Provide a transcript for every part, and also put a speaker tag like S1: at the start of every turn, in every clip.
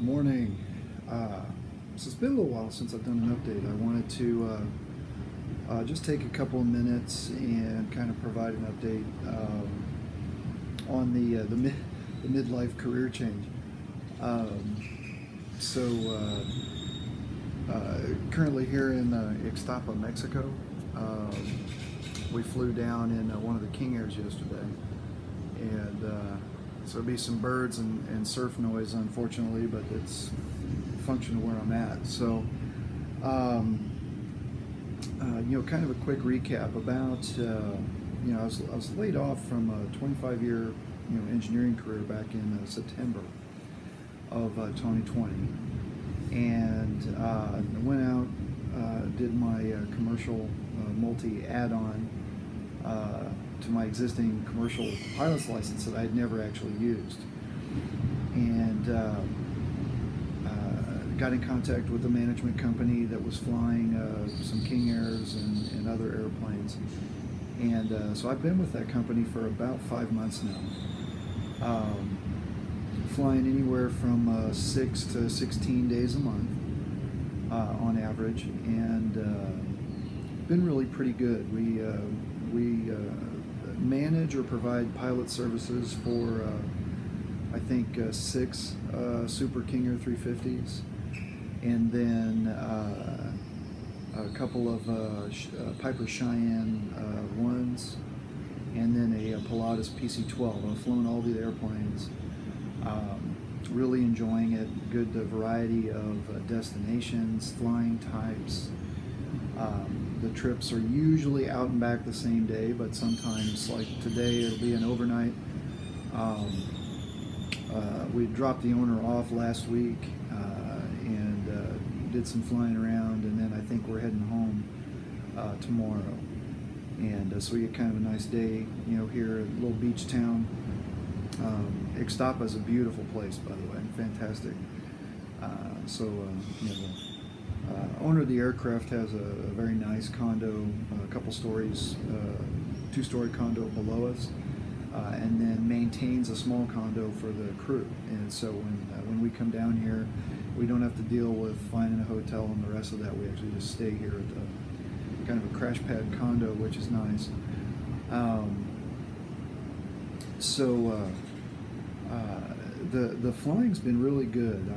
S1: Morning. So it's been a little while since I've done an update. I wanted to just take a couple of minutes and kind of provide an update on the midlife career change. Um, Currently here in Ixtapa, Mexico. We flew down in one of the King Airs yesterday, and so there'll be some birds and surf noise, unfortunately, but it's a function of where I'm at. So, kind of a quick recap about, I was laid off from a 25-year, engineering career back in September of 2020, and went out, did my commercial multi add-on to my existing commercial pilot's license that I had never actually used, and got in contact with a management company that was flying some King Airs and other airplanes, and so I've been with that company for about 5 months now, flying anywhere from 6 to 16 days a month on average, and been really pretty good. We manage or provide pilot services for I think 6 Super King Air 350s, and then a couple of Piper Cheyenne ones, and then a Pilatus PC-12. I've flown all the airplanes. Really enjoying it. Good variety of destinations, flying types. The trips are usually out and back the same day, but sometimes, like today, it'll be an overnight. We dropped the owner off last week and did some flying around, and then I think we're heading home tomorrow. And so we get kind of a nice day, here at a little beach town. Ixtapa is a beautiful place, by the way, fantastic. The owner of the aircraft has a very nice condo, a couple stories, 2-story condo below us, and then maintains a small condo for the crew. And so when we come down here, we don't have to deal with finding a hotel and the rest of that. We actually just stay here at the kind of a crash pad condo, which is nice. The flying's been really good.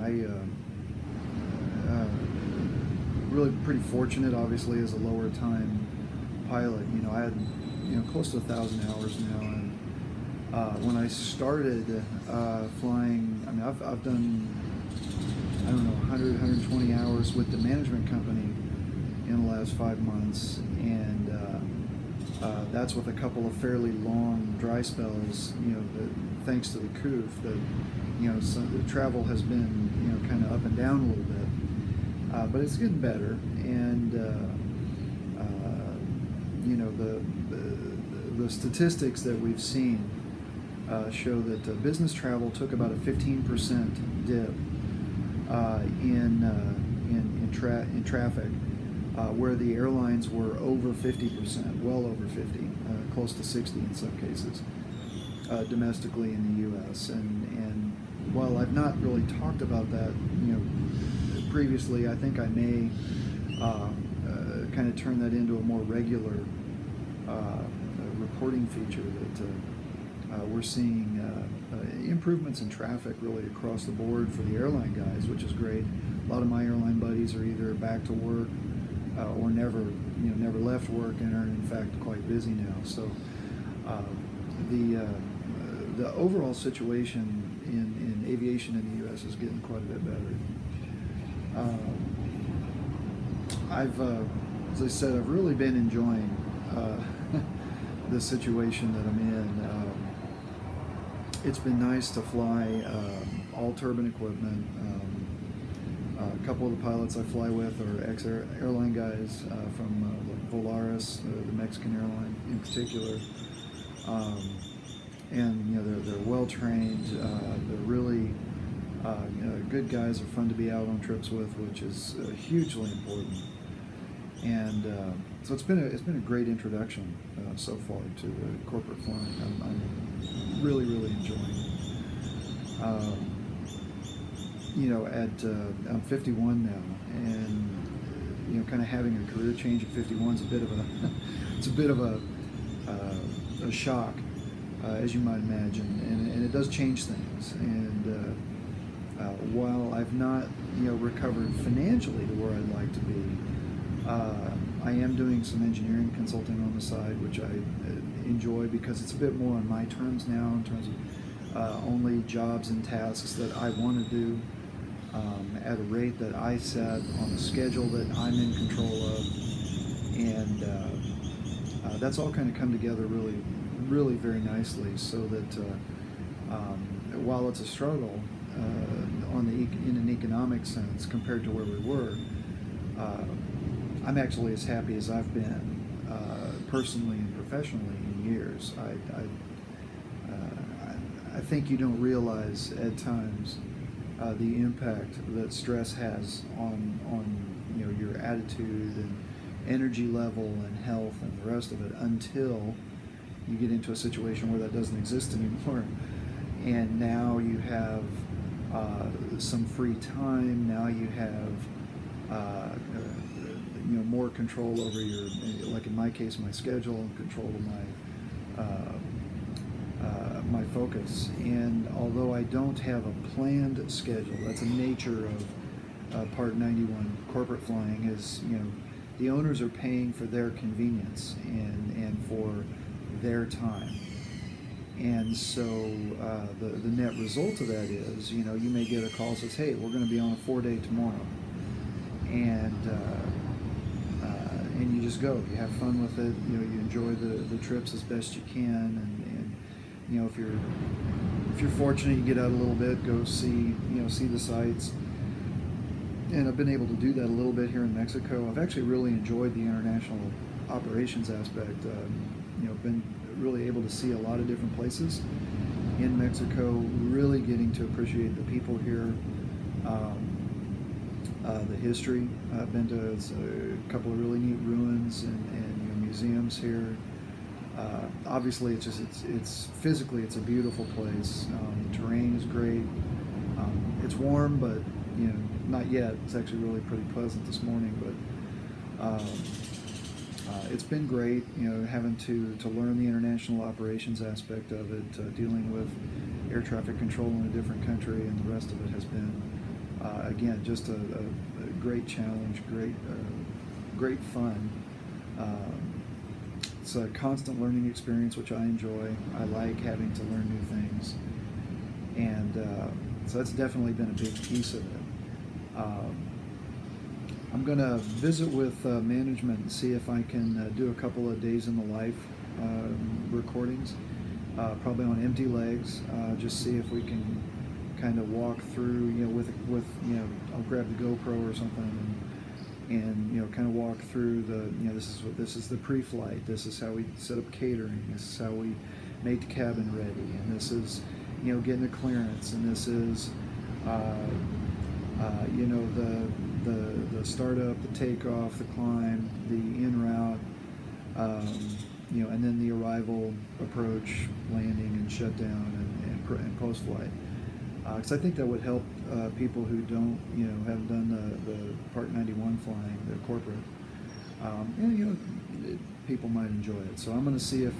S1: Really pretty fortunate, obviously, as a lower time pilot. I had close to 1,000 hours now, and when I started flying, I mean, I've done, I don't know, 100, 120 hours with the management company in the last 5 months, and that's with a couple of fairly long dry spells, thanks to the COOF, that, so the travel has been, kind of up and down a little bit, but it's getting better, and, the statistics that we've seen show that business travel took about a 15% dip in traffic, where the airlines were over 50%, well over 50, close to 60 in some cases, domestically in the U.S. And while I've not really talked about that, previously, I think I may kind of turn that into a more regular reporting feature, that we're seeing improvements in traffic really across the board for the airline guys, which is great. A lot of my airline buddies are either back to work or never left work, and are in fact quite busy now. So the overall situation in aviation in the U.S. is getting quite a bit better. As I said, I've really been enjoying the situation that I'm in. It's been nice to fly all turbine equipment. A couple of the pilots I fly with are ex-airline guys from Volaris, the Mexican airline in particular. And they're well trained. They're really good guys. Are fun to be out on trips with, which is hugely important. And so it's been a great introduction so far to corporate flying. I'm really enjoying it. I'm 51 now, and kind of having a career change at 51 is a bit of a it's a bit of a shock, as you might imagine, and it does change things. And while I've not recovered financially to where I'd like to be, I am doing some engineering consulting on the side, which I enjoy because it's a bit more on my terms now, in terms of only jobs and tasks that I want to do, at a rate that I set, on a schedule that I'm in control of, and that's all kind of come together really, really very nicely, so that while it's a struggle in an economic sense compared to where we were, I'm actually as happy as I've been personally and professionally in years. I think you don't realize at times the impact that stress has on your attitude and energy level and health and the rest of it, until you get into a situation where that doesn't exist anymore. And now you have some free time. Now you have more control over your, like in my case, my schedule, and control of my focus. And although I don't have a planned schedule, that's a nature of Part 91 corporate flying, is the owners are paying for their convenience and for their time. And so the net result of that is, you may get a call that says, hey, we're going to be on a 4-day tomorrow. And you just go. You have fun with it. You enjoy the trips as best you can. And if you're fortunate, you get out a little bit, go see the sights. And I've been able to do that a little bit here in Mexico. I've actually really enjoyed the international operations aspect. Been really able to see a lot of different places in Mexico, really getting to appreciate the people here, the history. I've been to a couple of really neat ruins and museums here. Obviously, it's physically, it's a beautiful place. The terrain is great. It's warm, but not yet. It's actually really pretty pleasant this morning, but it's been great, having to learn the international operations aspect of it, dealing with air traffic control in a different country, and the rest of it has been, again, just a great challenge, great fun. It's a constant learning experience, which I enjoy. I like having to learn new things, and so that's definitely been a big piece of it. I'm going to visit with management and see if I can do a couple of days in the life recordings, probably on empty legs, just see if we can kind of walk through, with I'll grab the GoPro or something, and kind of walk through this is the pre-flight, this is how we set up catering, this is how we make the cabin ready, and this is getting the clearance, and this is the startup, the takeoff, the climb, the en route, and then the arrival, approach, landing, and shutdown, and post-flight. Because I think that would help people who haven't done the Part 91 flying, the corporate. People might enjoy it. So I'm going to see if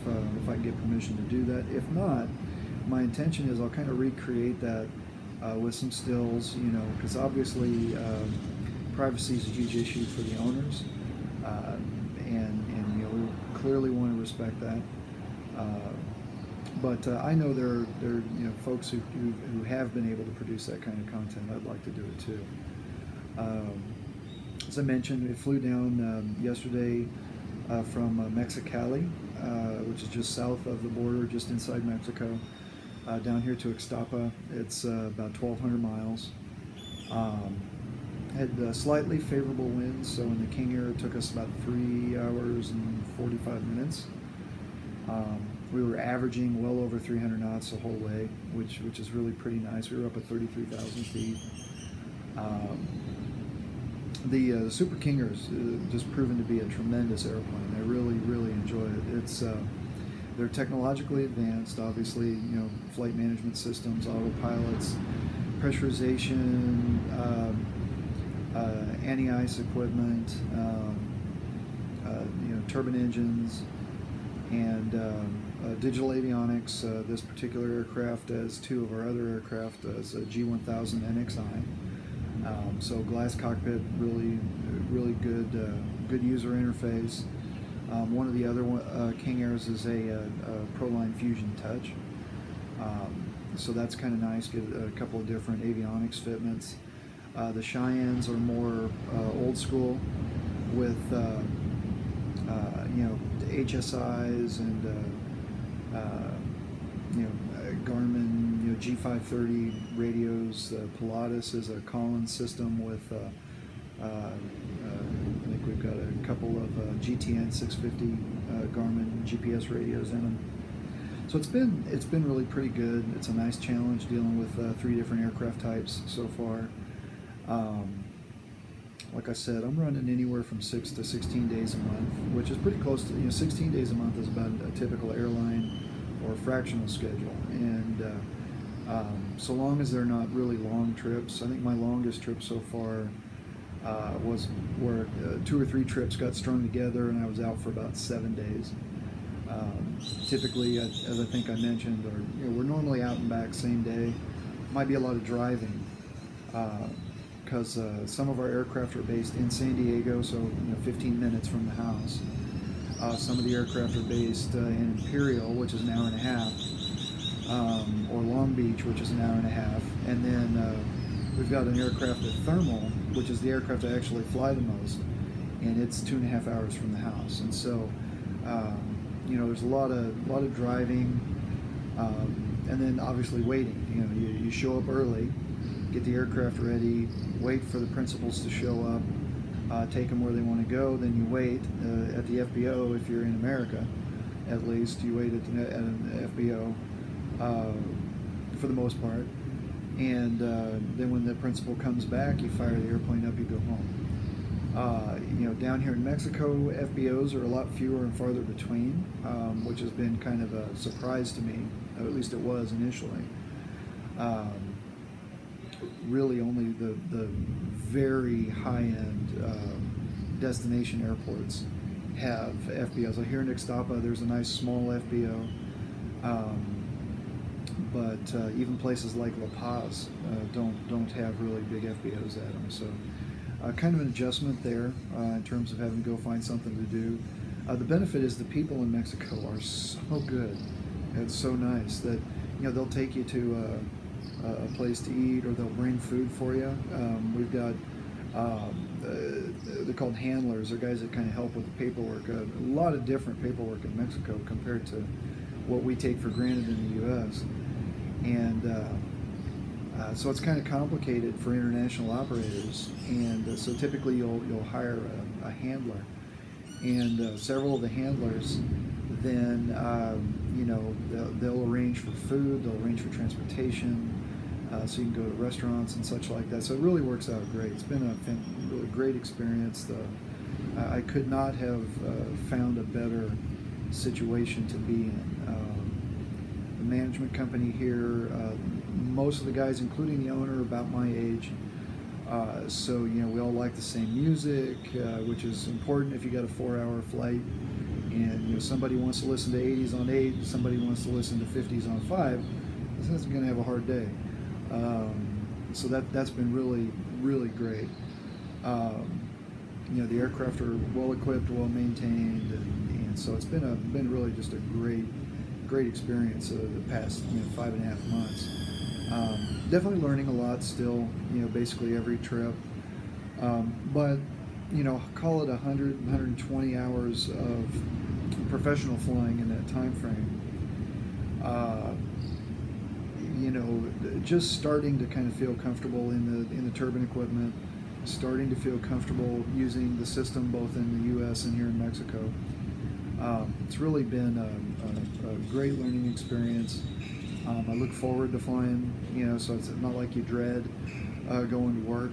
S1: I can get permission to do that. If not, my intention is I'll kind of recreate that with some stills, because obviously privacy is a huge issue for the owners, and we clearly want to respect that. But I know there are folks who have been able to produce that kind of content. I'd like to do it too. As I mentioned, we flew down yesterday from Mexicali, which is just south of the border, just inside Mexico, down here to Ixtapa. It's about 1,200 miles. Had slightly favorable winds, so in the King Air it took us about 3 hours and 45 minutes. We were averaging well over 300 knots the whole way, which is really pretty nice. We were up at 33,000 feet. The Super King Air's just proven to be a tremendous airplane. I really, really enjoy it. It's they're technologically advanced, obviously, flight management systems, autopilots, pressurization, anti-ice equipment, turbine engines, and digital avionics. This particular aircraft, as two of our other aircraft, is a G1000 NXI. So glass cockpit, really good user interface. One of the other King Airs is a Proline Fusion Touch. So that's kind of nice. Get a couple of different avionics fitments. The Cheyennes are more old school with HSIs and Garmin G530 radios. Pilatus is a Collins system with I think we've got a couple of GTN 650 Garmin GPS radios in them. So it's been really pretty good. It's a nice challenge dealing with 3 different aircraft types so far. Like I said, I'm running anywhere from 6 to 16 days a month, which is pretty close to 16 days a month is about a typical airline or fractional schedule. And so long as they're not really long trips, I think my longest trip so far was where 2 or 3 trips got strung together, and I was out for about 7 days. Typically, as I think I mentioned, we're normally out and back same day. Might be a lot of driving because some of our aircraft are based in San Diego, so 15 minutes from the house. Some of the aircraft are based in Imperial, which is an hour and a half, or Long Beach, which is an hour and a half, and then we've got an aircraft at Thermal, which is the aircraft I actually fly the most, and it's 2.5 hours from the house. And so there's a lot of driving, and then obviously waiting. You show up early, get the aircraft ready, wait for the principals to show up, take them where they want to go. Then you wait at the FBO if you're in America. At least you wait at an FBO for the most part, and then when the principal comes back, you fire the airplane up, you go home. Down here in Mexico, FBOs are a lot fewer and farther between, which has been kind of a surprise to me, or at least it was initially. Really only the very high-end destination airports have FBOs. Like here in Ixtapa, there's a nice small FBO, but even places like La Paz don't have really big FBOs at them. So kind of an adjustment there in terms of having to go find something to do. The benefit is the people in Mexico are so good. It's so nice that they'll take you to a place to eat, or they'll bring food for you. We've got they're called handlers. They're guys that kind of help with the paperwork. A lot of different paperwork in Mexico compared to what we take for granted in the U.S. And so it's kind of complicated for international operators. And so typically you'll hire a handler, and several of the handlers then they'll arrange for food, they'll arrange for transportation, so you can go to restaurants and such like that. So it really works out great. It's been a really great experience. I could not have found a better situation to be in. The management company here, most of the guys, including the owner, are about my age. So we all like the same music, which is important if you got a 4-hour flight. And somebody wants to listen to 80s on 8, somebody wants to listen to 50s on 5. That's going to have a hard day. So that's been really great. The aircraft are well equipped, well maintained, and so it's been really just a great experience the past 5.5 months. Definitely learning a lot still. Basically every trip, but call it 120 hours of professional flying in that time frame. Just starting to kind of feel comfortable in the turbine equipment, starting to feel comfortable using the system both in the U.S. and here in Mexico. It's really been a great learning experience. I look forward to flying, so it's not like you dread going to work.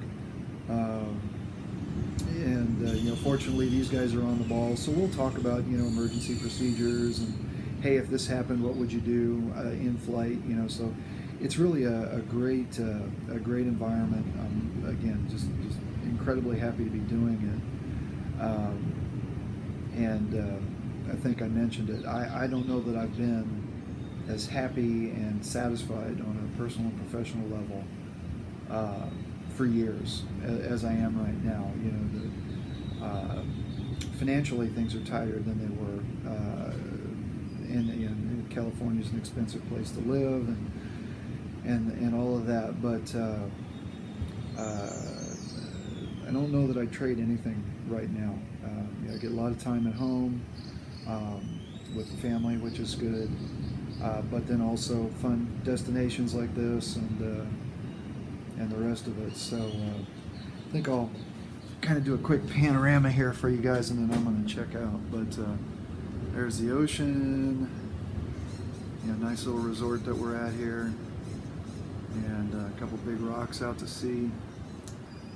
S1: Fortunately, these guys are on the ball, so we'll talk about emergency procedures and, hey, if this happened, what would you do in flight? So it's really a great environment. Again, just incredibly happy to be doing it. And I think I mentioned it. I don't know that I've been as happy and satisfied on a personal and professional level for years as I am right now. You know, financially things are tighter than they were, and California's an expensive place to live, and all of that. But I don't know that I'd trade anything right now. I get a lot of time at home with the family, which is good. But then also fun destinations like this and the rest of it. So I think I'll kind of do a quick panorama here for you guys, and then I'm going to check out. But there's the ocean. Nice little resort that we're at here, and a couple big rocks out to sea.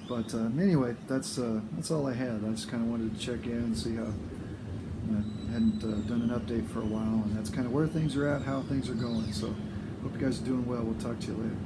S1: But anyway, that's all I had. I just kind of wanted to check in and see how. I hadn't done an update for a while, and that's kind of where things are at, how things are going. So hope you guys are doing well. We'll talk to you later.